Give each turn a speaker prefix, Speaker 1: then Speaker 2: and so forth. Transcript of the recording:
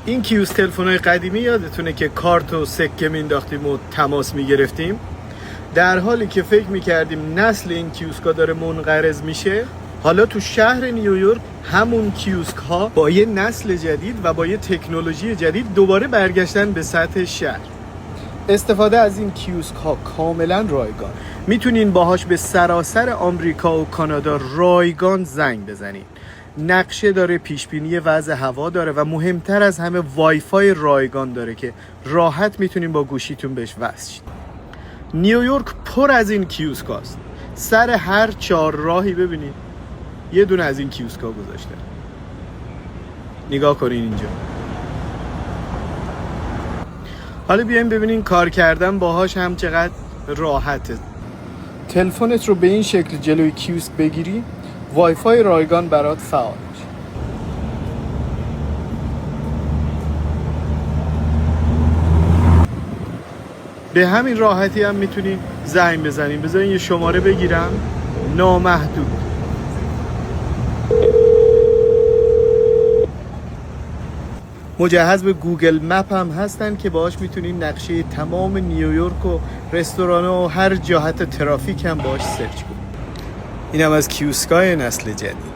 Speaker 1: این کیوسک تلفن‌های قدیمی یادتونه که کارت و سکه مینداختیم و تماس میگرفتیم؟ در حالی که فکر میکردیم نسل این کیوسکا داره منقرض میشه، حالا تو شهر نیویورک همون کیوسک ها با یه نسل جدید و با یه تکنولوژی جدید دوباره برگشتن به سطح شهر. استفاده از این کیوسک ها کاملا رایگان، میتونین باهاش به سراسر آمریکا و کانادا رایگان زنگ بزنین. نقشه داره، پیشبینی وضع هوا داره و مهمتر از همه وای فای رایگان داره که راحت میتونین با گوشیتون بهش وصل شید. نیویورک پر از این کیوسک هاست. سر هر 4 راهی ببینید یه دونه از این کیوسک ها گذاشته. نگاه کنین اینجا. حالا بیایم ببینین کار کردن باهاش هم چقدر راحته. تلفنت رو به این شکل جلوی کیوسک بگیری، وای فای رایگان برات فعال میشه. به همین راحتی هم میتونین زنگ بزنین. بذارین یه شماره بگیرم، نامحدود. مجهز به گوگل مپ هم هستن که باهاش میتونین نقشه تمام نیویورک و رستوران و هر جهت ترافیک هم باهاش سرچ کنین. اینم از کیوسکای نسل جدید.